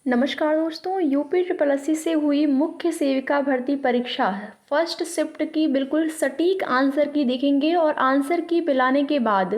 नमस्कार दोस्तों, UP triple SC से हुई मुख्य सेविका भर्ती परीक्षा फर्स्ट शिफ्ट की बिल्कुल सटीक आंसर की देखेंगे और आंसर की पिलाने के बाद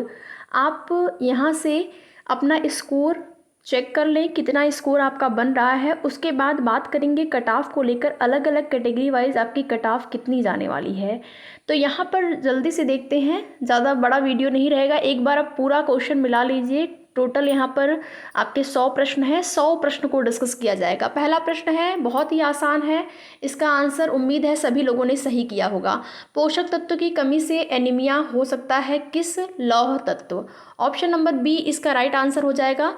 आप यहां से अपना स्कोर चेक कर लें, कितना स्कोर आपका बन रहा है। उसके बाद बात करेंगे कट ऑफ को लेकर, अलग अलग कैटेगरी वाइज आपकी कट ऑफ कितनी जाने वाली है। तो यहाँ पर जल्दी से देखते हैं, ज़्यादा बड़ा वीडियो नहीं रहेगा, एक बार आप पूरा क्वेश्चन मिला लीजिए। टोटल यहाँ पर आपके 100 प्रश्न हैं, 100 प्रश्न को डिस्कस किया जाएगा। पहला प्रश्न है, बहुत ही आसान है, इसका आंसर उम्मीद है सभी लोगों ने सही किया होगा। पोषक तत्व की कमी से एनीमिया हो सकता है किस लौह तत्व? ऑप्शन नंबर बी इसका राइट आंसर हो जाएगा।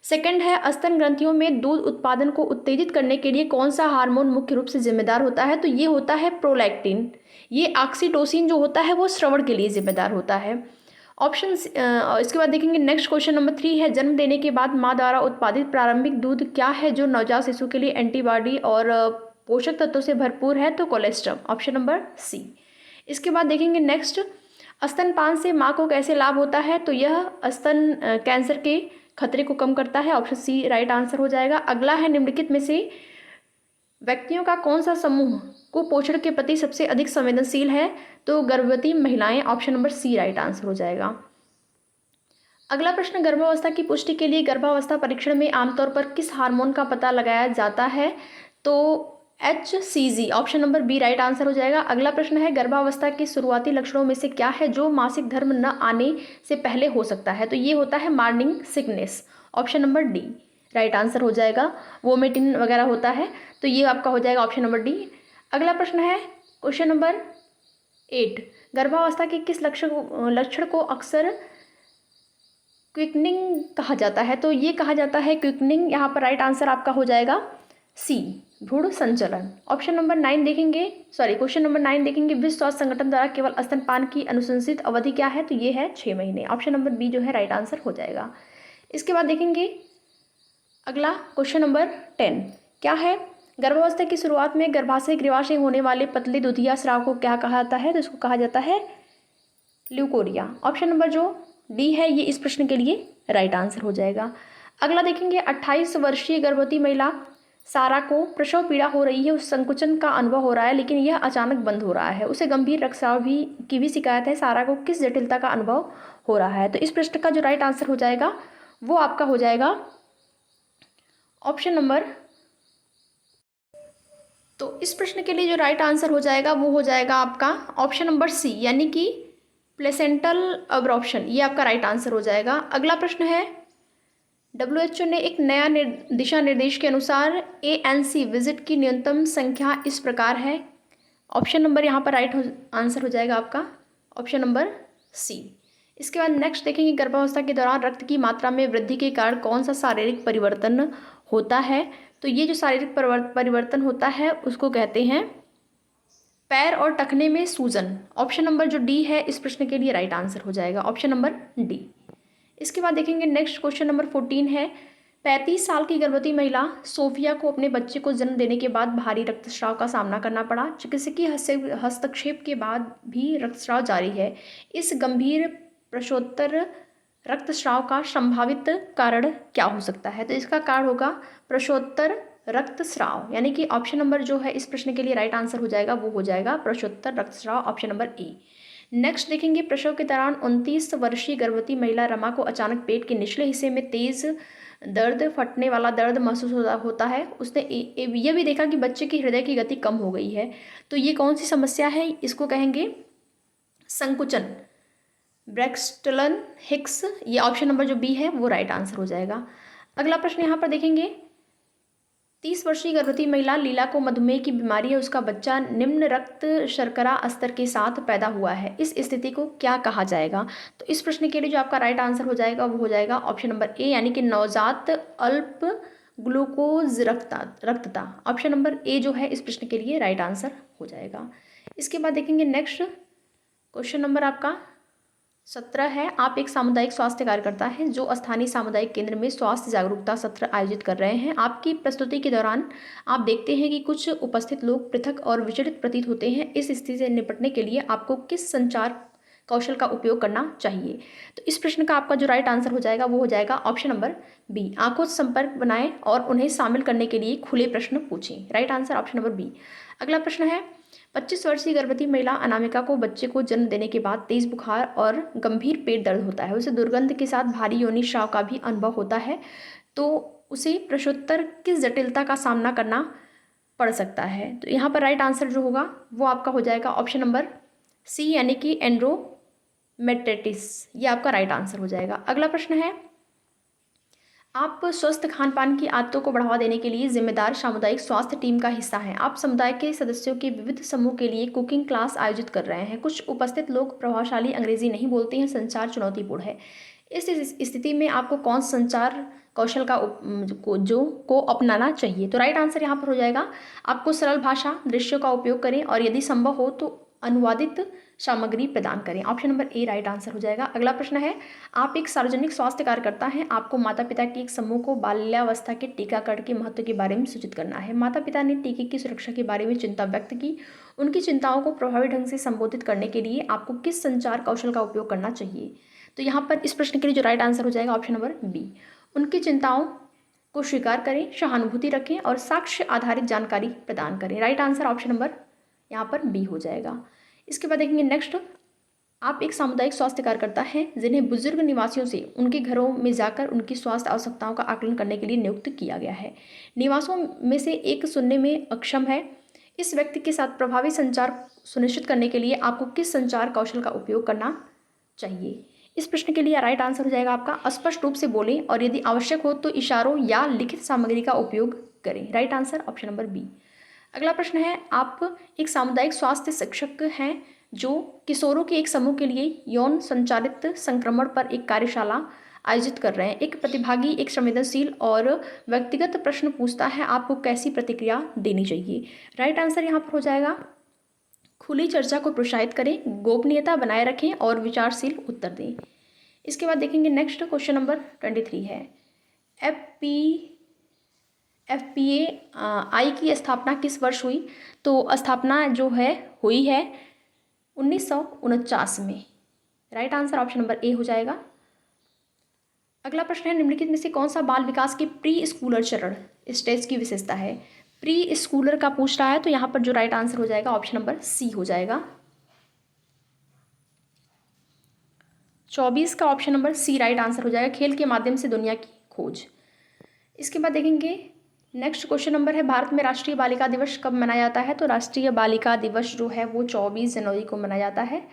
सेकंड है, स्तन ग्रंथियों में दूध उत्पादन को उत्तेजित करने के लिए कौन सा हार्मोन मुख्य रूप से जिम्मेदार होता है? तो ये होता है प्रोलैक्टिन। ये ऑक्सीटोसिन जो होता है वो श्रवण के लिए जिम्मेदार होता है। ऑप्शन इसके बाद देखेंगे नेक्स्ट क्वेश्चन नंबर 3 है, जन्म देने के बाद माँ द्वारा उत्पादित प्रारंभिक दूध क्या है जो नवजात शिशु के लिए एंटीबॉडी और पोषक तत्वों से भरपूर है? तो कोलेस्ट्रम, ऑप्शन नंबर सी। इसके बाद देखेंगे नेक्स्ट, स्तनपान से माँ को कैसे लाभ होता है? तो यह स्तन कैंसर के खतरे को कम करता है, ऑप्शन सी राइट आंसर हो जाएगा। अगला है, निम्नलिखित में से व्यक्तियों का कौन सा समूह कुपोषण के प्रति सबसे अधिक संवेदनशील है? तो गर्भवती महिलाएं, option number C right answer हो जाएगा। अगला प्रश्न, गर्भावस्था की पुष्टि के लिए गर्भावस्था परीक्षण में आमतौर पर किस हार्मोन का पता लगाया जाता है? तो HCG, option number B right answer हो जाएगा। अगला प्रश्न है, गर्भावस्था के शुरुआती लक्षणों में से क्या है जो मासिक धर्म न आने से पहले हो सकता है? तो ये होता है morning sickness, option number D right answer हो जाएगा। वोमिटिंग वगैरह होता है, तो ये आपका हो जाएगा ऑप्शन नंबर डी। अगला प्रश्न है क्वेश्चन नंबर 8, गर्भावस्था के किस लक्षण को अक्सर क्विकनिंग कहा जाता है? तो ये कहा जाता है क्विकनिंग, यहाँ पर राइट आंसर आपका हो जाएगा सी भ्रूण संचलन। ऑप्शन नंबर 9 देखेंगे, सॉरी क्वेश्चन नंबर 9 देखेंगे, विश्व स्वास्थ्य संगठन द्वारा केवल स्तनपान की अनुशंसित अवधि क्या है? तो ये है 6 महीने, ऑप्शन नंबर बी जो है राइट आंसर हो जाएगा। इसके बाद देखेंगे अगला क्वेश्चन नंबर 10 क्या है, गर्भावस्था की शुरुआत में गर्भाशय ग्रीवा से होने वाले पतले दुधिया स्राव को क्या कहा जाता है? तो इसको कहा जाता है ल्यूकोरिया, ऑप्शन नंबर जो डी है ये इस प्रश्न के लिए राइट आंसर हो जाएगा। अगला देखेंगे, 28 वर्षीय गर्भवती महिला सारा को प्रसव पीड़ा हो रही है, उस संकुचन का अनुभव हो रहा है लेकिन यह अचानक बंद हो रहा है, उसे गंभीर रक्तस्राव की भी शिकायत है, सारा को किस जटिलता का अनुभव हो रहा है? तो इस प्रश्न का जो राइट आंसर हो जाएगा वो आपका हो जाएगा ऑप्शन नंबर, तो इस प्रश्न के लिए जो राइट आंसर हो जाएगा वो हो जाएगा आपका ऑप्शन नंबर सी, यानी कि प्लेसेंटल अब्रॉर्प्शन, ये आपका राइट आंसर हो जाएगा। अगला प्रश्न है, WHO ने एक नया दिशा निर्देश के अनुसार ANC विजिट की न्यूनतम संख्या इस प्रकार है, ऑप्शन नंबर यहाँ पर राइट आंसर हो जाएगा आपका ऑप्शन नंबर सी। इसके बाद नेक्स्ट देखेंगे, गर्भावस्था के दौरान रक्त की मात्रा में वृद्धि के कारण कौन सा शारीरिक परिवर्तन होता है? तो ये जो शारीरिक परिवर्तन होता है उसको कहते हैं पैर और टखने में सूजन, ऑप्शन नंबर जो डी है इस प्रश्न के लिए राइट आंसर हो जाएगा ऑप्शन नंबर डी। इसके बाद देखेंगे नेक्स्ट क्वेश्चन नंबर 14 है, 35 साल की गर्भवती महिला सोफिया को अपने बच्चे को जन्म देने के बाद भारी रक्तस्राव का सामना करना पड़ा, चिकित्सकीय हस्तक्षेप के बाद भी रक्तस्राव जारी है, इस गंभीर प्रसवोत्तर रक्तस्राव का संभावित कारण क्या हो सकता है? तो इसका कारण होगा प्रसवोत्तर रक्तस्राव, यानी कि ऑप्शन नंबर जो है इस प्रश्न के लिए राइट आंसर हो जाएगा वो हो जाएगा प्रसवोत्तर रक्तस्राव, ऑप्शन नंबर ए। नेक्स्ट देखेंगे, प्रसव के दौरान 29 वर्षीय गर्भवती महिला रमा को अचानक पेट के निचले हिस्से में तेज दर्द, फटने वाला दर्द महसूस होता है, उसने यह भी देखा कि बच्चे की हृदय की गति कम हो गई है, तो ये कौन सी समस्या है? इसको कहेंगे संकुचन, ब्रैक्सटलन हिक्स, ये ऑप्शन नंबर जो बी है वो राइट आंसर हो जाएगा। अगला प्रश्न यहाँ पर देखेंगे, 30 वर्षीय गर्भवती महिला लीला को मधुमेह की बीमारी है, उसका बच्चा निम्न रक्त शर्करा स्तर के साथ पैदा हुआ है, इस स्थिति को क्या कहा जाएगा? तो इस प्रश्न के लिए जो आपका राइट आंसर हो जाएगा वो हो जाएगा ऑप्शन नंबर ए, यानी कि नवजात अल्प ग्लूकोज रक्तता, ऑप्शन नंबर ए जो है इस प्रश्न के लिए राइट आंसर हो जाएगा। इसके बाद देखेंगे नेक्स्ट क्वेश्चन नंबर आपका 17 है, आप एक सामुदायिक स्वास्थ्य कार्यकर्ता हैं जो स्थानीय सामुदायिक केंद्र में स्वास्थ्य जागरूकता सत्र आयोजित कर रहे हैं, आपकी प्रस्तुति के दौरान आप देखते हैं कि कुछ उपस्थित लोग पृथक और विचलित प्रतीत होते हैं, इस स्थिति से निपटने के लिए आपको किस संचार कौशल का उपयोग करना चाहिए। तो इस प्रश्न का आपका जो राइट आंसर हो जाएगा वो हो जाएगा ऑप्शन नंबर बी, आंखों से संपर्क बनाएं और उन्हें शामिल करने के लिए खुले प्रश्न पूछें। Right answer option number B. अगला प्रश्न है 25 वर्षीय गर्भवती महिला अनामिका को बच्चे को जन्म देने के बाद तेज बुखार और गंभीर पेट दर्द होता है, उसे दुर्गंध के साथ भारी योनि स्राव का भी अनुभव होता है, तो उसे प्रसूत्तर किस जटिलता का सामना करना पड़ सकता है। तो यहाँ पर राइट आंसर जो होगा वो आपका हो जाएगा ऑप्शन नंबर सी, यानी कि एंड्रोमेट्रिटिस। ये आपका राइट आंसर हो जाएगा। अगला प्रश्न है आप स्वस्थ खान पान की आदतों को बढ़ावा देने के लिए जिम्मेदार सामुदायिक स्वास्थ्य टीम का हिस्सा हैं। आप समुदाय के सदस्यों के विविध समूह के लिए कुकिंग क्लास आयोजित कर रहे हैं। कुछ उपस्थित लोग प्रभावशाली अंग्रेजी नहीं बोलते हैं, संचार चुनौतीपूर्ण है। इस स्थिति में आपको कौन संचार कौशल को अपनाना चाहिए। तो राइट आंसर यहाँ पर हो जाएगा आपको सरल भाषा दृश्यों का उपयोग करें और यदि संभव हो तो अनुवादित सामग्री प्रदान करें। ऑप्शन नंबर ए राइट आंसर हो जाएगा। अगला प्रश्न है आप एक सार्वजनिक स्वास्थ्य कार्यकर्ता हैं, आपको माता पिता के एक समूह को बाल्यावस्था के टीकाकरण के महत्व के बारे में सूचित करना है। माता पिता ने टीके की सुरक्षा के बारे में चिंता व्यक्त की। उनकी चिंताओं को प्रभावी ढंग से संबोधित करने के लिए आपको किस संचार कौशल का उपयोग करना चाहिए। तो यहाँ पर इस प्रश्न के लिए जो राइट आंसर हो जाएगा ऑप्शन नंबर बी, उनकी चिंताओं को स्वीकार करें, सहानुभूति रखें और साक्ष्य आधारित जानकारी प्रदान करें। राइट आंसर ऑप्शन नंबर यहाँ पर बी हो जाएगा। इसके बाद देखेंगे नेक्स्ट, आप एक सामुदायिक स्वास्थ्य कार्यकर्ता हैं जिन्हें बुजुर्ग निवासियों से उनके घरों में जाकर उनकी स्वास्थ्य आवश्यकताओं का आकलन करने के लिए नियुक्त किया गया है। निवासों में से एक सुनने में अक्षम है। इस व्यक्ति के साथ प्रभावी संचार सुनिश्चित करने के लिए आपको किस संचार कौशल का उपयोग करना चाहिए। इस प्रश्न के लिए राइट आंसर हो जाएगा आपका स्पष्ट रूप से बोलें और यदि आवश्यक हो तो इशारों या लिखित सामग्री का उपयोग करें। Right answer option number B. अगला प्रश्न है आप एक सामुदायिक स्वास्थ्य शिक्षक हैं जो किशोरों के एक समूह के लिए यौन संचालित संक्रमण पर एक कार्यशाला आयोजित कर रहे हैं। एक प्रतिभागी एक संवेदनशील और व्यक्तिगत प्रश्न पूछता है, आपको कैसी प्रतिक्रिया देनी चाहिए। राइट आंसर यहाँ पर हो जाएगा खुली चर्चा को प्रोत्साहित करें, गोपनीयता बनाए रखें और विचारशील उत्तर दें। इसके बाद देखेंगे नेक्स्ट क्वेश्चन नंबर 23 है FPA की स्थापना किस वर्ष हुई। तो स्थापना जो है हुई है 1949 में। राइट आंसर ऑप्शन नंबर ए हो जाएगा। अगला प्रश्न है निम्नलिखित में से कौन सा बाल विकास के प्री स्कूलर चरण स्टेज की विशेषता है। प्री स्कूलर का पूछ रहा है, तो यहाँ पर जो राइट आंसर हो जाएगा ऑप्शन नंबर सी हो जाएगा। 24 का option number C right answer हो जाएगा, खेल के माध्यम से दुनिया की खोज। इसके बाद देखेंगे नेक्स्ट क्वेश्चन नंबर है भारत में राष्ट्रीय बालिका दिवस कब मनाया जाता है। तो राष्ट्रीय बालिका दिवस जो है वो 24 जनवरी को मनाया जाता है।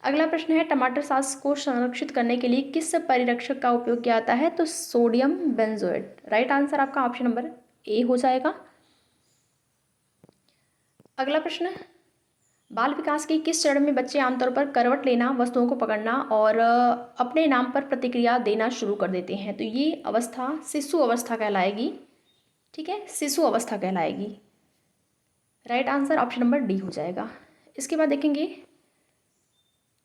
अगला प्रश्न है टमाटर सॉस को संरक्षित करने के लिए किस परिरक्षक का उपयोग किया जाता है। तो सोडियम बेंजोएट। राइट आंसर आपका ऑप्शन नंबर ए हो जाएगा। अगला प्रश्न बाल विकास के किस चरण में बच्चे आमतौर पर करवट लेना, वस्तुओं को पकड़ना और अपने नाम पर प्रतिक्रिया देना शुरू कर देते हैं। तो ये अवस्था शिशु अवस्था कहलाएगी। ठीक है, शिशु अवस्था कहलाएगी। Right answer option number D हो जाएगा। इसके बाद देखेंगे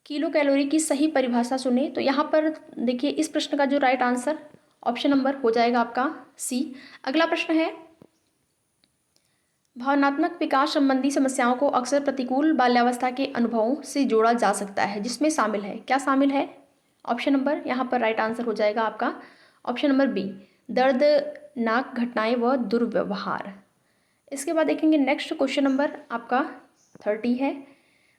किलो कैलोरी की सही परिभाषा सुने। तो यहाँ पर देखिए इस प्रश्न का जो राइट आंसर ऑप्शन नंबर हो जाएगा आपका सी। अगला प्रश्न है भावनात्मक विकास संबंधी समस्याओं को अक्सर प्रतिकूल बाल्यावस्था के अनुभवों से जोड़ा जा सकता है, जिसमें शामिल है, क्या शामिल है। ऑप्शन नंबर यहाँ पर राइट आंसर हो जाएगा आपका ऑप्शन नंबर बी, दर्दनाक घटनाएं व दुर्व्यवहार। इसके बाद देखेंगे नेक्स्ट क्वेश्चन नंबर आपका 30 है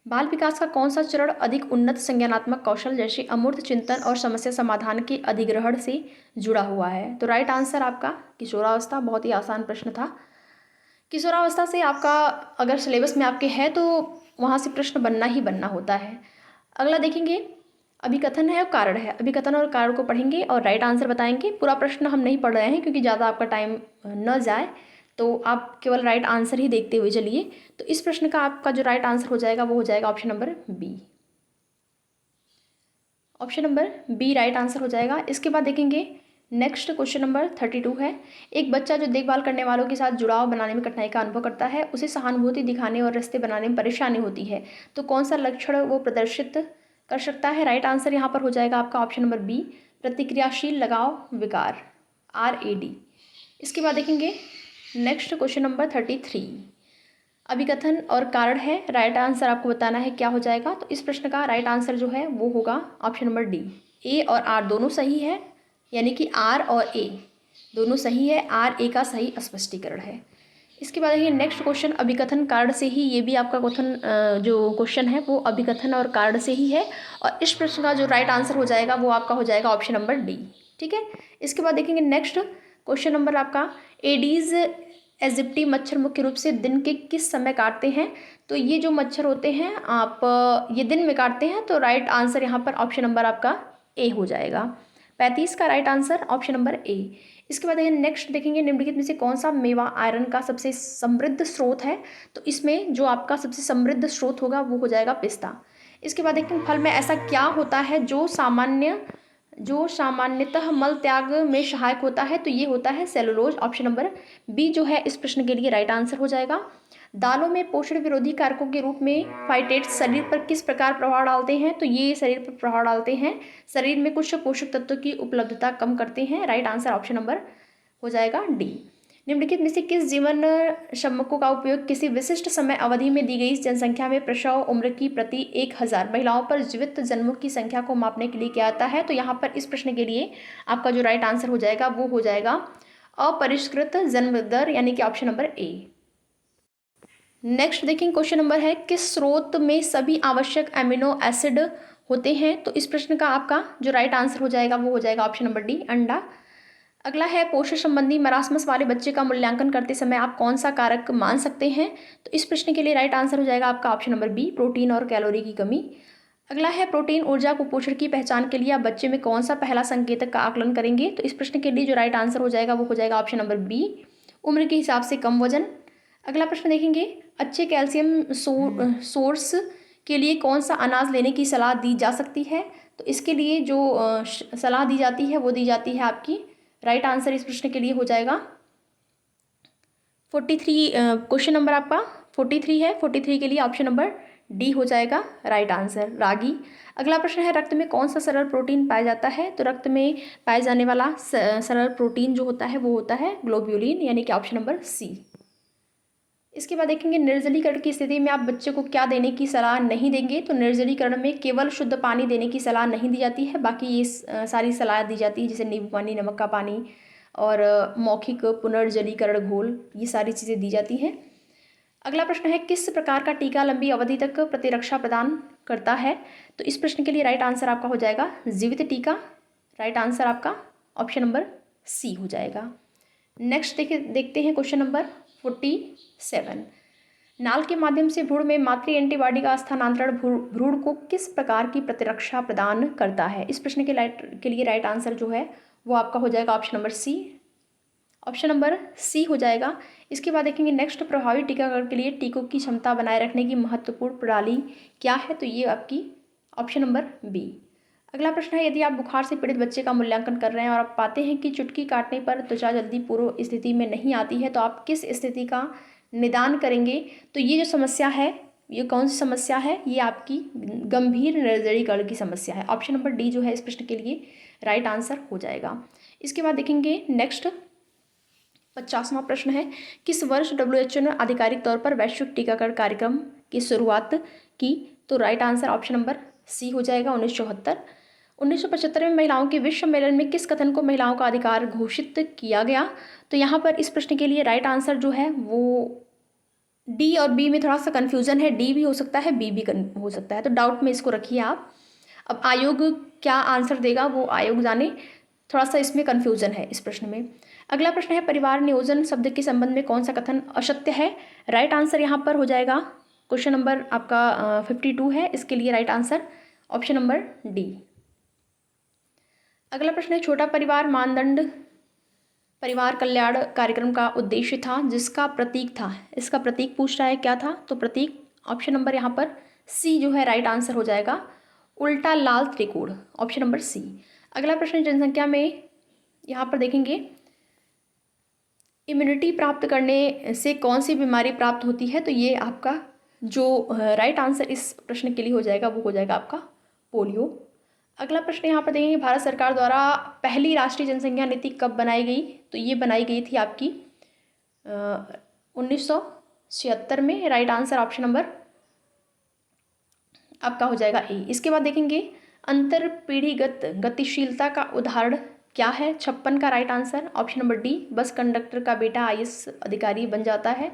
बाल विकास का कौन सा चरण अधिक उन्नत संज्ञानात्मक कौशल जैसे अमूर्त चिंतन और समस्या समाधान के अधिग्रहण से जुड़ा हुआ है। तो राइट आंसर आपका किशोरावस्था। बहुत ही आसान प्रश्न था। किशोरावस्था से आपका अगर सिलेबस में आपके है तो वहाँ से प्रश्न बनना ही बनना होता है। अगला देखेंगे अभिकथन है और कारण है। अभिकथन और कारण को पढ़ेंगे और राइट आंसर बताएंगे। पूरा प्रश्न हम नहीं पढ़ रहे हैं क्योंकि ज़्यादा आपका टाइम न जाए, तो आप केवल राइट आंसर ही देखते हुए चलिए। तो इस प्रश्न का आपका जो राइट आंसर हो जाएगा वो हो जाएगा option number B. Option number B right answer हो जाएगा। इसके बाद देखेंगे नेक्स्ट क्वेश्चन नंबर 32 है एक बच्चा जो देखभाल करने वालों के साथ जुड़ाव बनाने में कठिनाई का अनुभव करता है, उसे सहानुभूति दिखाने और रिश्ते बनाने में परेशानी होती है, तो कौन सा लक्षण वो प्रदर्शित कर सकता है। राइट आंसर यहाँ पर हो जाएगा आपका ऑप्शन नंबर बी, प्रतिक्रियाशील लगाव विकार, RAD। इसके बाद देखेंगे नेक्स्ट क्वेश्चन नंबर 33 अभिकथन और कारण है, राइट आंसर आपको बताना है क्या हो जाएगा। तो इस प्रश्न का राइट आंसर जो है वो होगा ऑप्शन नंबर डी। ए और आर दोनों सही है, यानी कि आर और ए दोनों सही है, आर ए का सही स्पष्टीकरण है। इसके बाद देखिए नेक्स्ट क्वेश्चन अभिकथन कारण से ही, ये भी आपका क्वेश्चन जो क्वेश्चन है वो अभिकथन और कारण से ही है, और इस प्रश्न का जो राइट आंसर हो जाएगा वो आपका हो जाएगा ऑप्शन नंबर डी। ठीक है, इसके बाद देखेंगे नेक्स्ट क्वेश्चन नंबर आपका, एडीज एजिप्टी मच्छर मुख्य रूप से दिन के किस समय काटते हैं। तो ये जो मच्छर होते हैं आप ये दिन में काटते हैं, तो राइट आंसर यहाँ पर ऑप्शन नंबर आपका ए हो जाएगा। 35 का राइट आंसर ऑप्शन नंबर ए। इसके बाद नेक्स्ट देखेंगे निम्नलिखित में से कौन सा मेवा आयरन का सबसे समृद्ध स्रोत है। तो इसमें जो आपका सबसे समृद्ध स्रोत होगा वो हो जाएगा पिस्ता। इसके बाद देखेंगे फल में ऐसा क्या होता है जो सामान्यतः मल त्याग में सहायक होता है। तो ये होता है सेलुलोज, ऑप्शन नंबर बी जो है इस प्रश्न के लिए राइट आंसर हो जाएगा। दालों में पोषण विरोधी कारकों के रूप में फाइटेट्स शरीर पर किस प्रकार प्रभाव डालते हैं। तो ये शरीर पर प्रभाव डालते हैं, शरीर में कुछ पोषक तत्वों की उपलब्धता कम करते हैं। राइट आंसर ऑप्शन नंबर हो जाएगा डी। निम्नलिखित में से किस जीवन शमकों का उपयोग किसी विशिष्ट समय अवधि में दी गई जनसंख्या में प्रसव उम्र की प्रति 1000 महिलाओं पर जीवित जन्मों की संख्या को मापने के लिए किया जाता है। तो यहाँ पर इस प्रश्न के लिए आपका जो राइट आंसर हो जाएगा वो हो जाएगा अपरिष्कृत जन्म दर, यानी कि ऑप्शन नंबर ए। नेक्स्ट देखेंगे क्वेश्चन नंबर है, किस स्रोत में सभी आवश्यक एमिनो एसिड होते हैं। तो इस प्रश्न का आपका जो राइट आंसर हो जाएगा वो हो जाएगा ऑप्शन नंबर डी, अंडा। अगला है पोषण संबंधी मरासमस वाले बच्चे का मूल्यांकन करते समय आप कौन सा कारक मान सकते हैं। तो इस प्रश्न के लिए राइट आंसर हो जाएगा आपका ऑप्शन नंबर बी, प्रोटीन और कैलोरी की कमी। अगला है प्रोटीन ऊर्जा कुपोषण की पहचान के लिए आप बच्चे में कौन सा पहला संकेतक का आकलन करेंगे। तो इस प्रश्न के लिए जो राइट आंसर हो जाएगा वो हो जाएगा ऑप्शन नंबर बी, उम्र के हिसाब से कम वजन। अगला प्रश्न देखेंगे, अच्छे कैल्शियम सोर्स के लिए कौन सा अनाज लेने की सलाह दी जा सकती है। तो इसके लिए जो सलाह दी जाती है वो दी जाती है आपकी, राइट आंसर इस प्रश्न के लिए हो जाएगा 43। क्वेश्चन नंबर आपका 43 है, 43 के लिए ऑप्शन नंबर डी हो जाएगा राइट आंसर, रागी। अगला प्रश्न है, रक्त में कौन सा सरल प्रोटीन पाया जाता है। तो रक्त में पाए जाने वाला सरल प्रोटीन जो होता है वो होता है ग्लोब्यूलिन, यानी कि ऑप्शन नंबर सी। इसके बाद देखेंगे निर्जलीकरण की स्थिति में आप बच्चे को क्या देने की सलाह नहीं देंगे। तो निर्जलीकरण में केवल शुद्ध पानी देने की सलाह नहीं दी जाती है, बाकी ये सारी सलाह दी जाती है, जैसे नींबू पानी, नमक का पानी और मौखिक पुनर्जलीकरण घोल, ये सारी चीज़ें दी जाती हैं। अगला प्रश्न है, किस प्रकार का टीका लंबी अवधि तक प्रतिरक्षा प्रदान करता है। तो इस प्रश्न के लिए राइट आंसर आपका हो जाएगा जीवित टीका, राइट आंसर आपका ऑप्शन नंबर सी हो जाएगा। नेक्स्ट देखते हैं क्वेश्चन नंबर 47। नाल के माध्यम से भ्रूण में मातृ एंटीबॉडी का स्थानांतरण भ्रूण को किस प्रकार की प्रतिरक्षा प्रदान करता है। इस प्रश्न के लिए राइट आंसर जो है वो आपका हो जाएगा option number C, option number C हो जाएगा। इसके बाद देखेंगे नेक्स्ट, प्रभावी टीकाकरण के लिए टीकों की क्षमता बनाए रखने की महत्वपूर्ण प्रणाली क्या है। तो ये आपकी ऑप्शन नंबर बी। अगला प्रश्न है, यदि आप बुखार से पीड़ित बच्चे का मूल्यांकन कर रहे हैं और आप पाते हैं कि चुटकी काटने पर त्वचा जल्दी पूर्व स्थिति में नहीं आती है, तो आप किस स्थिति का निदान करेंगे। तो ये जो समस्या है ये कौन सी समस्या है, ये आपकी गंभीर निर्जलीकरण की समस्या है। ऑप्शन नंबर डी जो है इस प्रश्न के लिए राइट आंसर हो जाएगा। इसके बाद देखेंगे नेक्स्ट 50वां प्रश्न है, किस वर्ष WHO ने आधिकारिक तौर पर वैश्विक टीकाकरण कार्यक्रम की शुरुआत की। तो right answer option number C हो जाएगा 1974। 1975 में महिलाओं के विश्व सम्मेलन में किस कथन को महिलाओं का अधिकार घोषित किया गया। तो यहाँ पर इस प्रश्न के लिए राइट आंसर जो है वो डी और बी में थोड़ा सा कन्फ्यूजन है, डी भी हो सकता है बी भी हो सकता है, तो डाउट में इसको रखिए आप। अब आयोग क्या आंसर देगा वो आयोग जाने, थोड़ा सा इसमें कन्फ्यूजन है इस प्रश्न में। अगला प्रश्न है, परिवार नियोजन शब्द के संबंध में कौन सा कथन असत्य है। राइट आंसर यहाँ पर हो जाएगा क्वेश्चन नंबर आपका 52 है, इसके लिए right answer option number D. अगला प्रश्न है, छोटा परिवार मानदंड परिवार कल्याण कार्यक्रम का उद्देश्य था जिसका प्रतीक था। इसका प्रतीक पूछ रहा है क्या था। तो प्रतीक ऑप्शन नंबर यहाँ पर सी जो है राइट आंसर हो जाएगा उल्टा लाल त्रिकोण, ऑप्शन नंबर सी। अगला प्रश्न, जनसंख्या में यहाँ पर देखेंगे इम्यूनिटी प्राप्त करने से कौन सी बीमारी प्राप्त होती है। तो ये आपका जो राइट आंसर इस प्रश्न के लिए हो जाएगा वो हो जाएगा आपका पोलियो। अगला प्रश्न यहाँ पर देखेंगे, भारत सरकार द्वारा पहली राष्ट्रीय जनसंख्या नीति कब बनाई गई। तो ये बनाई गई थी आपकी 76 में राइट आंसर ऑप्शन नंबर आपका हो जाएगा ए। इसके बाद देखेंगे अंतर पीढ़ीगत गतिशीलता का उदाहरण क्या है। 56 का right answer option number D, bus conductor का बेटा आईएएस अधिकारी बन जाता है।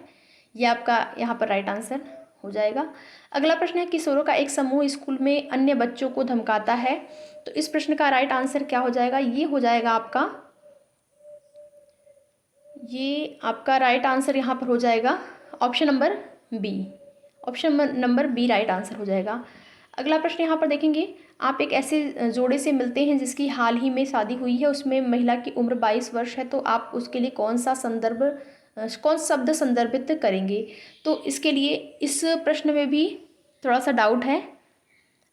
ये आपका यहाँ पर राइट आंसर हो जाएगा। अगला प्रश्न है किशोरों का एक समूह स्कूल में अन्य बच्चों को धमकाता है। तो इस प्रश्न का राइट आंसर क्या हो जाएगा, ये हो जाएगा आपका, ये आपका राइट आंसर यहाँ पर हो जाएगा option number B. Option number B right answer हो जाएगा। अगला प्रश्न यहाँ पर देखेंगे, आप एक ऐसे जोड़े से मिलते हैं जिसकी हाल ही में शादी हुई है, उसमें महिला की उम्र 22 वर्ष है, तो आप उसके लिए कौन सा शब्द संदर्भित करेंगे। तो इसके लिए इस प्रश्न में भी थोड़ा सा डाउट है।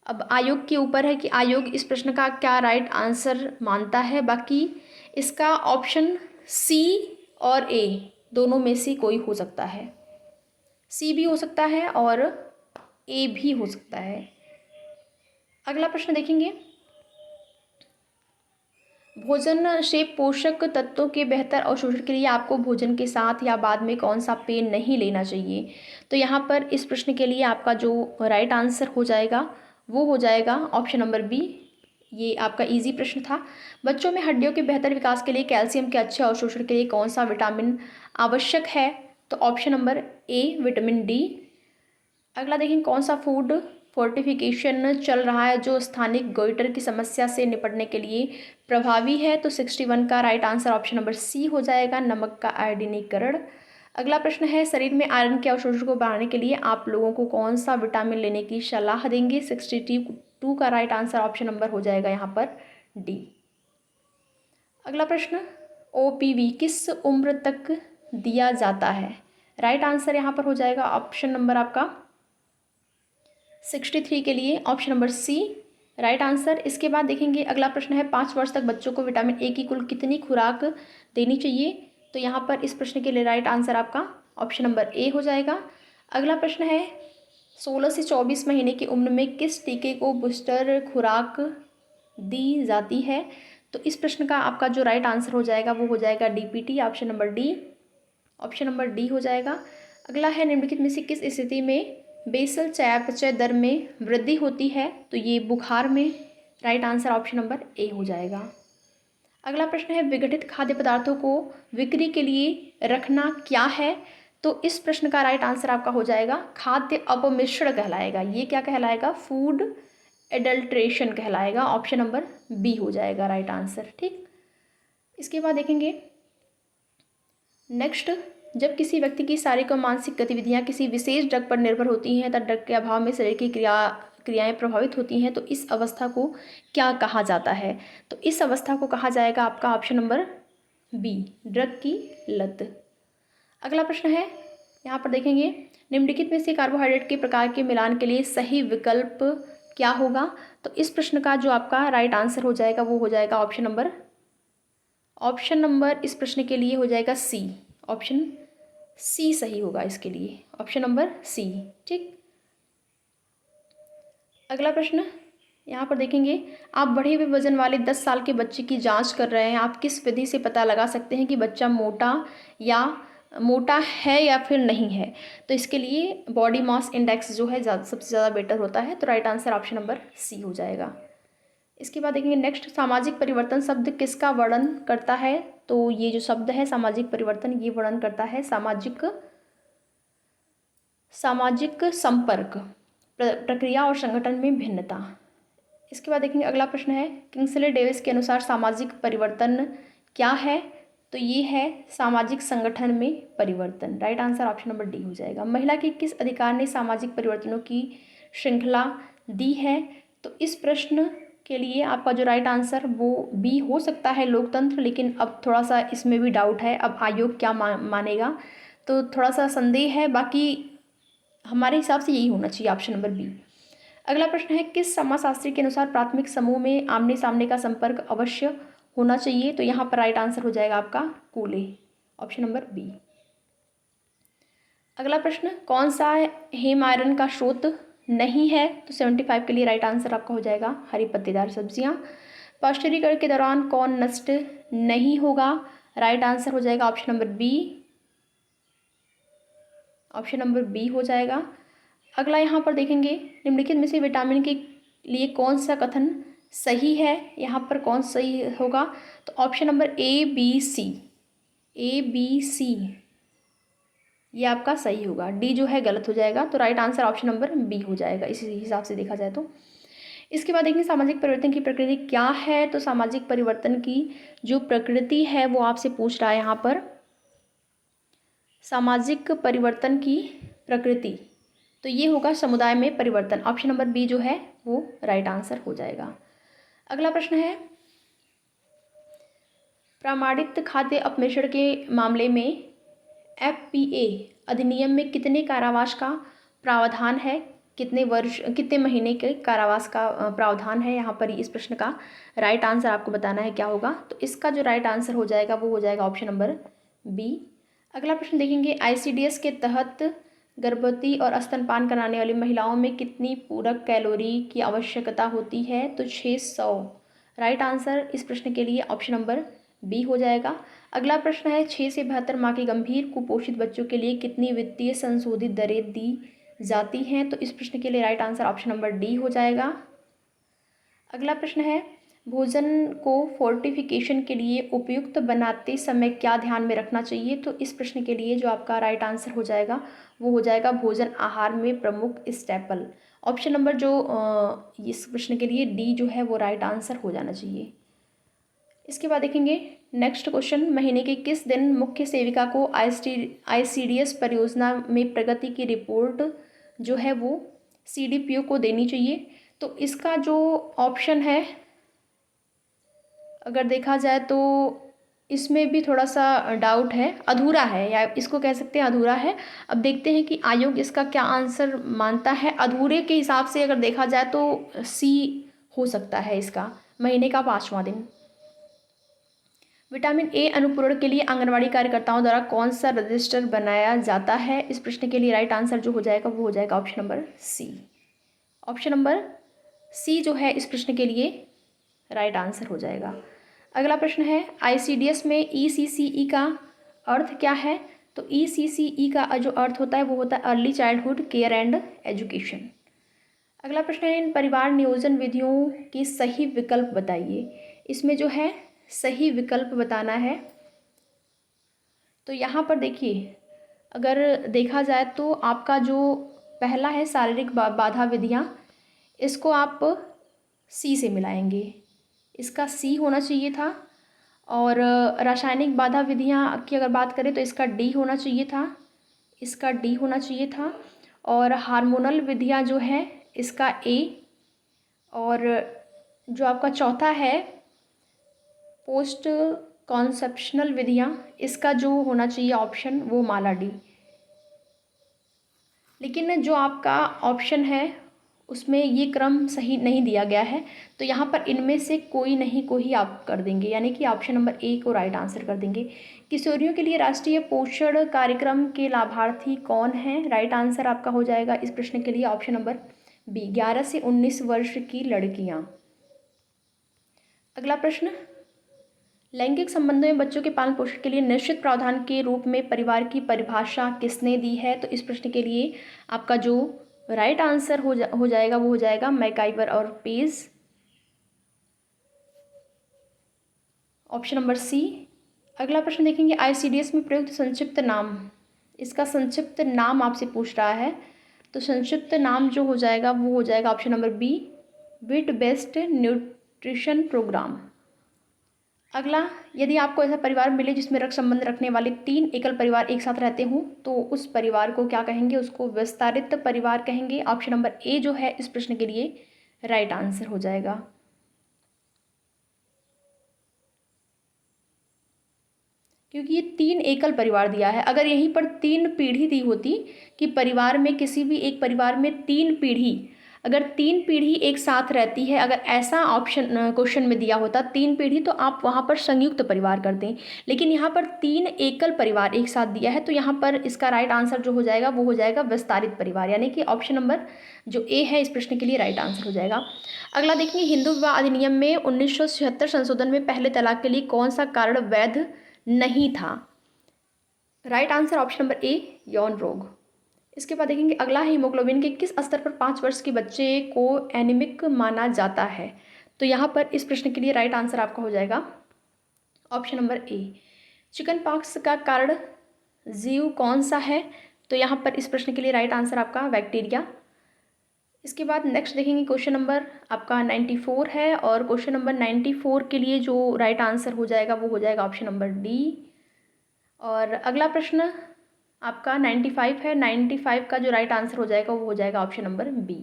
अब आयोग के ऊपर है कि आयोग इस प्रश्न का क्या राइट आंसर मानता है। बाकी इसका ऑप्शन सी और ए दोनों में से कोई हो सकता है, सी भी हो सकता है और ए भी हो सकता है। अगला प्रश्न देखेंगे, भोजन से पोषक तत्वों के बेहतर अवशोषण के लिए आपको भोजन के साथ या बाद में कौन सा पेय नहीं लेना चाहिए। तो यहाँ पर इस प्रश्न के लिए आपका जो राइट आंसर हो जाएगा वो हो जाएगा ऑप्शन नंबर बी। ये आपका इजी प्रश्न था। बच्चों में हड्डियों के बेहतर विकास के लिए कैल्शियम के अच्छे अवशोषण के लिए कौन सा विटामिन आवश्यक है। तो option number A vitamin D. अगला देखें, कौन सा फूड फोर्टिफिकेशन चल रहा है जो स्थानिक गोइटर की समस्या से निपटने के लिए प्रभावी है। तो 61 का right answer option number C हो जाएगा, नमक का आयोडीनीकरण। अगला प्रश्न है, शरीर में आयरन के अवशोषण को बढ़ाने के लिए आप लोगों को कौन सा विटामिन लेने की सलाह देंगे। 62 का राइट आंसर ऑप्शन नंबर हो जाएगा यहाँ पर डी। अगला प्रश्न, ओपीवी किस उम्र तक दिया जाता है। राइट आंसर यहाँ पर हो जाएगा ऑप्शन नंबर आपका 63 के लिए option number C right answer. इसके बाद देखेंगे अगला प्रश्न है, 5 वर्ष तक बच्चों को विटामिन ए की कुल कितनी खुराक देनी चाहिए। तो यहाँ पर इस प्रश्न के लिए राइट आंसर आपका ऑप्शन नंबर ए हो जाएगा। अगला प्रश्न है, 16 से 24 महीने की उम्र में किस टीके को बूस्टर खुराक दी जाती है। तो इस प्रश्न का आपका जो राइट आंसर हो जाएगा वो हो जाएगा DPT, option number D. Option number D हो जाएगा। अगला है, निम्नलिखित में से किस स्थिति में बेसल चयापचय दर में वृद्धि होती है। तो ये बुखार में। राइट आंसर ऑप्शन नंबर ए हो जाएगा। अगला प्रश्न है, विघटित खाद्य पदार्थों को बिक्री के लिए रखना क्या है। तो इस प्रश्न का राइट आंसर आपका हो जाएगा खाद्य अपमिश्रण कहलाएगा। ये क्या कहलाएगा, फूड एडल्ट्रेशन कहलाएगा। ऑप्शन नंबर बी हो जाएगा राइट आंसर। ठीक, इसके बाद देखेंगे नेक्स्ट, जब किसी व्यक्ति की शारीरिक और मानसिक गतिविधियां किसी विशेष ड्रग पर निर्भर होती हैं तब ड्रग के अभाव में शरीर की क्रियाएं प्रभावित होती हैं, तो इस अवस्था को क्या कहा जाता है। तो इस अवस्था को कहा जाएगा आपका ऑप्शन नंबर बी, ड्रग की लत। अगला प्रश्न है, यहाँ पर देखेंगे, निम्नलिखित में से कार्बोहाइड्रेट के प्रकार के मिलान के लिए सही विकल्प क्या होगा। तो इस प्रश्न का जो आपका राइट आंसर हो जाएगा वो हो जाएगा ऑप्शन नंबर इस प्रश्न के लिए हो जाएगा सी। ऑप्शन सी सही होगा इसके लिए, ऑप्शन नंबर सी। ठीक, अगला प्रश्न यहाँ पर देखेंगे, आप बढ़े हुए वजन वाले 10 साल के बच्चे की जांच कर रहे हैं। आप किस विधि से पता लगा सकते हैं कि बच्चा मोटा है या फिर नहीं है। तो इसके लिए बॉडी मास इंडेक्स जो है सबसे ज़्यादा बेटर होता है। तो right answer option number C हो जाएगा। इसके बाद देखेंगे नेक्स्ट, सामाजिक परिवर्तन शब्द किसका वर्णन करता है। तो ये जो शब्द है सामाजिक परिवर्तन, ये वर्णन करता है सामाजिक संपर्क, प्रक्रिया और संगठन में भिन्नता। इसके बाद देखेंगे अगला प्रश्न है, किंग्सले डेविस के अनुसार सामाजिक परिवर्तन क्या है। तो ये है सामाजिक संगठन में परिवर्तन। Right answer option number D हो जाएगा। महिला के किस अधिकार ने सामाजिक परिवर्तनों की श्रृंखला दी है। तो इस प्रश्न के लिए आपका जो राइट आंसर वो बी हो सकता है, लोकतंत्र। लेकिन अब थोड़ा सा इसमें भी डाउट है, अब आयोग क्या मानेगा, तो थोड़ा सा संदेह है। बाकी हमारे हिसाब से यही होना चाहिए, ऑप्शन नंबर बी। अगला प्रश्न है, किस समाजशास्त्री के अनुसार प्राथमिक समूह में आमने सामने का संपर्क अवश्य होना चाहिए। तो यहाँ पर राइट आंसर हो जाएगा आपका कूले, ऑप्शन नंबर बी। अगला प्रश्न, कौन सा हेम आयरन का स्रोत नहीं है। तो 75 के लिए राइट आंसर आपका हो जाएगा हरी पत्तेदार सब्जियां। पाश्चुरीकरण के दौरान कौन नष्ट नहीं होगा। राइट आंसर हो जाएगा option number B, option number B हो जाएगा। अगला यहाँ पर देखेंगे, निम्नलिखित में से विटामिन के लिए कौन सा कथन सही है, यहाँ पर कौन सही होगा, तो option number A B C, A B C ये आपका सही होगा। डी जो है गलत हो जाएगा, तो right answer option number B हो जाएगा इसी हिसाब से देखा जाए तो। इसके बाद देखेंगे सामाजिक परिवर्तन की प्रकृति क्या है, तो सामाजिक परिवर्तन की जो प्रकृति है वो आपसे पूछ रहा है यहाँ पर, सामाजिक परिवर्तन की प्रकृति, तो ये होगा समुदाय में परिवर्तन। ऑप्शन नंबर बी जो है वो राइट आंसर हो जाएगा। अगला प्रश्न है, प्रमाणित खाद्य अपमिश्रण के मामले में FPA अधिनियम में कितने कारावास का प्रावधान है, कितने महीने के कारावास का प्रावधान है, यहाँ पर इस प्रश्न का राइट आंसर आपको बताना है क्या होगा। तो इसका जो राइट आंसर हो जाएगा वो हो जाएगा ऑप्शन नंबर बी। अगला प्रश्न देखेंगे, ICDS के तहत गर्भवती और स्तनपान कराने वाली महिलाओं में कितनी पूरक कैलोरी की आवश्यकता होती है, तो 600। राइट आंसर इस प्रश्न के लिए ऑप्शन नंबर बी हो जाएगा। अगला प्रश्न है, 6 से 72 माह के गंभीर कुपोषित बच्चों के लिए कितनी वित्तीय संशोधित दरें दी जाती हैं, तो इस प्रश्न के लिए right answer option number D हो जाएगा। अगला प्रश्न है, भोजन को फोर्टिफिकेशन के लिए उपयुक्त बनाते समय क्या ध्यान में रखना चाहिए, तो इस प्रश्न के लिए जो आपका राइट आंसर हो जाएगा वो हो जाएगा भोजन आहार में प्रमुख स्टेपल। ऑप्शन नंबर जो इस प्रश्न के लिए डी जो है वो राइट आंसर हो जाना चाहिए। इसके बाद देखेंगे नेक्स्ट क्वेश्चन, महीने के किस दिन मुख्य सेविका को ICDS परियोजना में प्रगति की रिपोर्ट जो है वो CDPO को देनी चाहिए, तो इसका जो ऑप्शन है अगर देखा जाए तो इसमें भी थोड़ा सा डाउट है, अधूरा है या इसको कह सकते हैं अधूरा है। अब देखते हैं कि आयोग इसका क्या आंसर मानता है। अधूरे के हिसाब से अगर देखा जाए तो सी हो सकता है इसका, महीने का 5वां दिन। विटामिन ए अनुपूरण के लिए आंगनवाड़ी कार्यकर्ताओं द्वारा कौन सा रजिस्टर बनाया जाता है, इस प्रश्न के लिए राइट आंसर जो हो जाएगा वो हो जाएगा option number C. Option number C जो है इस प्रश्न के लिए राइट आंसर हो जाएगा। अगला प्रश्न है, ICDS में ECCE का अर्थ क्या है, तो ECCE का जो अर्थ होता है वो होता है early childhood care and education. अगला प्रश्न है, इन परिवार नियोजन विधियों की सही विकल्प बताइए। इसमें जो है सही विकल्प बताना है, तो यहाँ पर देखिए अगर देखा जाए तो आपका जो पहला है शारीरिक बाधा विधियाँ, इसको आप सी से मिलाएंगे, इसका सी होना चाहिए था। और रासायनिक बाधा विधियाँ की अगर बात करें तो इसका डी होना चाहिए था, इसका डी होना चाहिए था। और हार्मोनल विधियाँ जो है इसका ए, और जो आपका चौथा है पोस्ट कॉन्सेप्शनल विधियाँ, इसका जो होना चाहिए ऑप्शन वो माला डी। लेकिन जो आपका ऑप्शन है उसमें ये क्रम सही नहीं दिया गया है, तो यहाँ पर इनमें से कोई नहीं कोई आप कर देंगे, यानी कि ऑप्शन नंबर ए को राइट आंसर कर देंगे। किशोरियों के लिए राष्ट्रीय पोषण कार्यक्रम के लाभार्थी कौन हैं, राइट आंसर आपका हो जाएगा इस प्रश्न के लिए ऑप्शन नंबर बी, 11 से 19 वर्ष की लड़कियाँ। अगला प्रश्न, लैंगिक संबंधों में बच्चों के पालन पोषण के लिए निश्चित प्रावधान के रूप में परिवार की परिभाषा किसने दी है, तो इस प्रश्न के लिए आपका जो राइट आंसर हो जाएगा वो हो जाएगा मैकाइवर और पेज, ऑप्शन नंबर सी। अगला प्रश्न देखेंगे, ICDS में प्रयुक्त संक्षिप्त नाम, इसका संक्षिप्त नाम आपसे पूछ रहा है, तो संक्षिप्त नाम जो हो जाएगा वो हो जाएगा ऑप्शन नंबर बी, विट बेस्ड न्यूट्रिशन प्रोग्राम। अगला, यदि आपको ऐसा परिवार मिले जिसमें रक्त संबंध रखने वाले 3 एकल परिवार एक साथ रहते हों तो उस परिवार को क्या कहेंगे, उसको विस्तारित परिवार कहेंगे। ऑप्शन नंबर ए जो है इस प्रश्न के लिए राइट आंसर हो जाएगा। क्योंकि ये 3 एकल परिवार दिया है, अगर यहीं पर 3 पीढ़ी दी होती कि परिवार में किसी भी एक परिवार में 3 पीढ़ी, अगर 3 पीढ़ी एक साथ रहती है, अगर ऐसा ऑप्शन क्वेश्चन में दिया होता 3 पीढ़ी, तो आप वहाँ पर संयुक्त परिवार कर दें। लेकिन यहाँ पर 3 एकल परिवार एक साथ दिया है, तो यहाँ पर इसका राइट आंसर जो हो जाएगा वो हो जाएगा विस्तारित परिवार, यानी कि ऑप्शन नंबर जो ए है इस प्रश्न के लिए राइट आंसर हो जाएगा। अगला देखिए, हिंदू विवाह अधिनियम में 1976 संशोधन में पहले तलाक के लिए कौन सा कारण वैध नहीं था, राइट आंसर ऑप्शन नंबर ए, यौन रोग। इसके बाद देखेंगे अगला है हीमोग्लोबिन के किस स्तर पर 5 वर्ष के बच्चे को एनीमिक माना जाता है। तो यहाँ पर इस प्रश्न के लिए राइट आंसर आपका हो जाएगा ऑप्शन नंबर ए। चिकन पॉक्स का कारण जीव कौन सा है। तो यहाँ पर इस प्रश्न के लिए राइट आंसर आपका बैक्टीरिया। इसके बाद नेक्स्ट देखेंगे क्वेश्चन नंबर आपका 94 है और क्वेश्चन नंबर 94 के लिए जो राइट आंसर हो जाएगा वो हो जाएगा ऑप्शन नंबर डी। और अगला प्रश्न आपका 95 है। 95 का जो राइट आंसर हो जाएगा वो हो जाएगा ऑप्शन नंबर बी।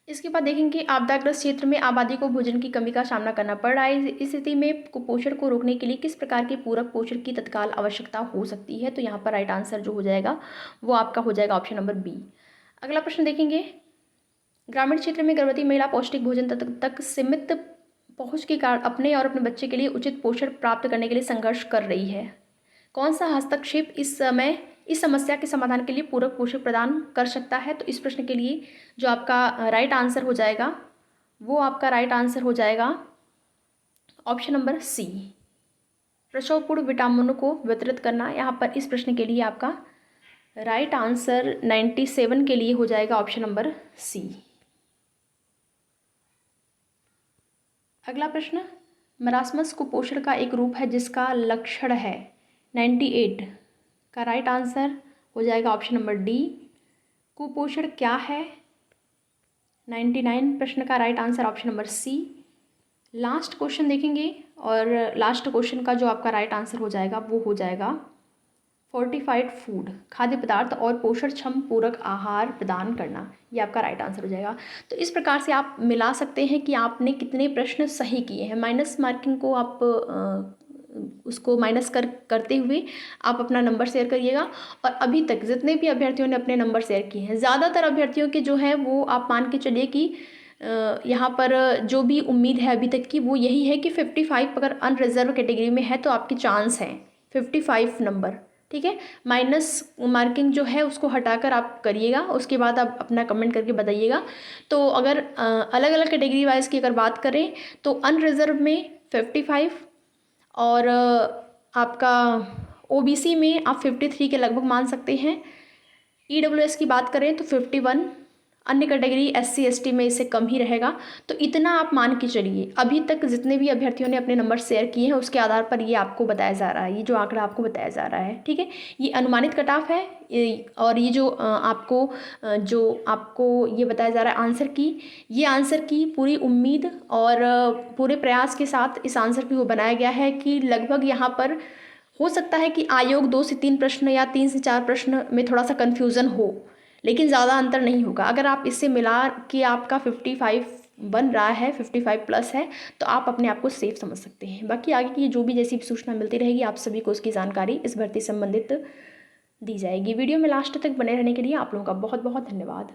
इसके बाद देखेंगे आपदाग्रस्त क्षेत्र में आबादी को भोजन की कमी का सामना करना पड़ रहा है। इस स्थिति में कुपोषण को रोकने के लिए किस प्रकार के पूरक पोषण की तत्काल आवश्यकता हो सकती है। तो यहाँ पर राइट आंसर जो हो जाएगा वो आपका हो जाएगा ऑप्शन नंबर बी। अगला प्रश्न देखेंगे ग्रामीण क्षेत्र में गर्भवती महिला पौष्टिक भोजन तक सीमित पहुँच के कारण अपने और अपने बच्चे के लिए उचित पोषण प्राप्त करने के लिए संघर्ष कर रही है। कौन सा हस्तक्षेप इस समस्या के समाधान के लिए पूरक पोषण प्रदान कर सकता है। तो इस प्रश्न के लिए जो आपका राइट आंसर हो जाएगा वो आपका राइट आंसर हो जाएगा ऑप्शन नंबर सी, प्रसव पूर्व विटामिनों को वितरित करना। यहाँ पर इस प्रश्न के लिए आपका राइट आंसर 97 के लिए हो जाएगा ऑप्शन नंबर सी। अगला प्रश्न मरासमस कुपोषण का एक रूप है जिसका लक्षण है 98 का राइट आंसर हो जाएगा ऑप्शन नंबर डी। कुपोषण क्या है 99 प्रश्न का right answer option number C. Last question देखेंगे और लास्ट क्वेश्चन का जो आपका राइट आंसर हो जाएगा वो हो जाएगा फोर्टिफाइड फूड, खाद्य पदार्थ और पोषण क्षम पूरक आहार प्रदान करना। ये आपका राइट आंसर हो जाएगा। तो इस प्रकार से आप मिला सकते हैं कि आपने कितने प्रश्न सही किए हैं। माइनस मार्किंग को आप उसको माइनस करते हुए आप अपना नंबर शेयर करिएगा। और अभी तक जितने भी अभ्यर्थियों ने अपने नंबर शेयर किए हैं, ज़्यादातर अभ्यर्थियों के जो है वो आप मान के चलिए कि यहाँ पर जो भी उम्मीद है अभी तक की वो यही है कि 55 अगर अनरिजर्व कैटेगरी में है तो आपके चांस हैं 55 नंबर। ठीक है, माइनस मार्किंग जो है उसको हटाकर आप करिएगा, उसके बाद आप अपना कमेंट करके बताइएगा। तो अगर अलग अलग कैटेगरी वाइज की अगर बात करें तो अनरिजर्व में 55 और आपका ओबीसी में आप 53 के लगभग मान सकते हैं। ईडब्ल्यूएस की बात करें तो 51, अन्य कैटेगरी एससी एसटी में इससे कम ही रहेगा। तो इतना आप मान के चलिए। अभी तक जितने भी अभ्यर्थियों ने अपने नंबर शेयर किए हैं उसके आधार पर ये आपको बताया जा रहा है, ये जो आंकड़ा आपको बताया जा रहा है। ठीक है, ये अनुमानित कट ऑफ है और ये जो आपको ये बताया जा रहा है आंसर की, ये आंसर की पूरी उम्मीद और पूरे प्रयास के साथ इस आंसर की वो बनाया गया है कि लगभग यहाँ पर हो सकता है कि आयोग 2 से 3 प्रश्न या 3 से 4 प्रश्न में थोड़ा सा कन्फ्यूज़न हो, लेकिन ज़्यादा अंतर नहीं होगा। अगर आप इससे मिला कि आपका 55 बन रहा है, 55 प्लस है, तो आप अपने आप को सेफ समझ सकते हैं। बाकी आगे की जो भी जैसी भी सूचना मिलती रहेगी आप सभी को उसकी जानकारी इस भर्ती संबंधित दी जाएगी। वीडियो में लास्ट तक बने रहने के लिए आप लोगों का बहुत बहुत धन्यवाद।